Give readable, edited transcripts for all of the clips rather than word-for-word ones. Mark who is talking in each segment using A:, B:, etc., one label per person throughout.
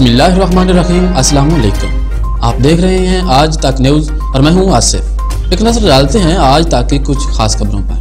A: बिस्मिल्लाहिर्रहमानिर्रहीम। अस्सलाम वालेकुम। आप देख रहे हैं आज तक न्यूज़ और मैं हूं आसिफ। एक नजर डालते हैं आज तक की कुछ खास खबरों पर।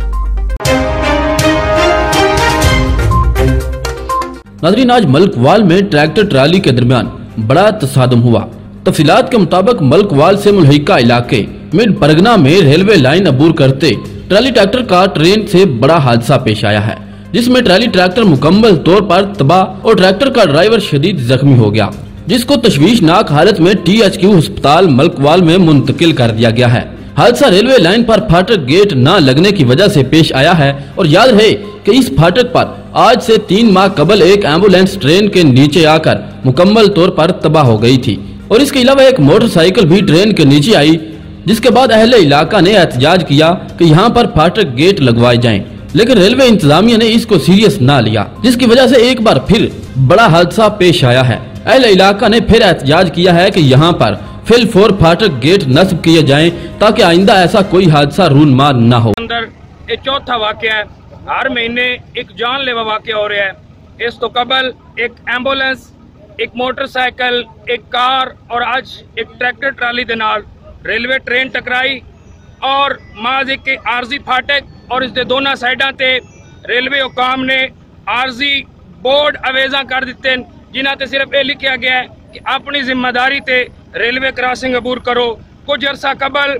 A: नाज़रीन, आज मलकवाल में ट्रैक्टर ट्राली के दरमियान बड़ा तसादुम हुआ। तफसीलात के मुताबिक मलकवाल से मुल्हिका इलाके मिड परगना में रेलवे लाइन अबूर करते ट्राली ट्रैक्टर का ट्रेन से बड़ा हादसा पेश आया है, जिसमें ट्राली ट्रैक्टर मुकम्मल तौर पर तबाह और ट्रैक्टर का ड्राइवर शदीद जख्मी हो गया, जिसको तशवीशनाक हालत में THQ अस्पताल मलकवाल में मुंतकिल कर दिया गया है। हादसा रेलवे लाइन पर फाटक गेट न लगने की वजह से पेश आया है और याद रहे कि इस फाटक पर आज से 3 माह कबल एक एम्बुलेंस ट्रेन के नीचे आकर मुकम्मल तौर पर तबाह हो गई थी और इसके अलावा एक मोटरसाइकिल भी ट्रेन के नीचे आई, जिसके बाद अहले इलाका ने एहतजाज किया कि यहाँ पर फाटक गेट लगवाए जाएं, लेकिन रेलवे इंतजामिया ने इसको सीरियस ना लिया, जिसकी वजह से एक बार फिर बड़ा हादसा पेश आया है। अहले इलाका ने फिर एहतजाज किया है कि यहाँ पर फिल 4 फाटक गेट नस्ब किए जाएं ताकि आइंदा ऐसा कोई हादसा रूनमार न हो।
B: अंदर ये चौथा वाकया है, हर महीने एक जानलेवा वाकया हो रहा है। इस तो कबल एक एम्बुलेंस, एक मोटरसाइकिल, एक कार और आज एक ट्रैक्टर ट्राली के नाल रेलवे ट्रेन टकराई और माज एक आरजी फाटक और इसके दोनों साइडा ते रेलवे हुकाम ने आरजी बोर्ड अवेजा कर दिते, जिन्हां ते सिर्फ ये लिखा गया है कि अपनी जिम्मेदारी ते रेलवे क्रॉसिंग अबूर करो। कुछ अरसा कबल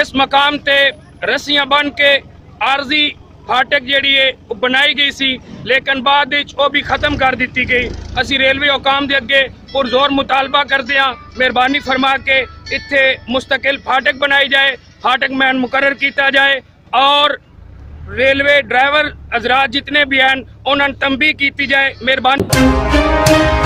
B: इस मकाम ते रस्सियां बन के आरजी फाटक जिहड़ी है बनाई गई सी, लेकिन बाद वो भी खत्म कर दी गई। असी रेलवे हुकाम के अगे पुरजोर मुतालबा करते हैं, मेहरबानी फरमा के इत्थे मुस्तकिल फाटक बनाई जाए, फाटक मैन मुकर्रर किया जाए और रेलवे ड्राइवर हजरात जितने भी हैं उन्होंने तंबीह की जाए। मेहरबानी।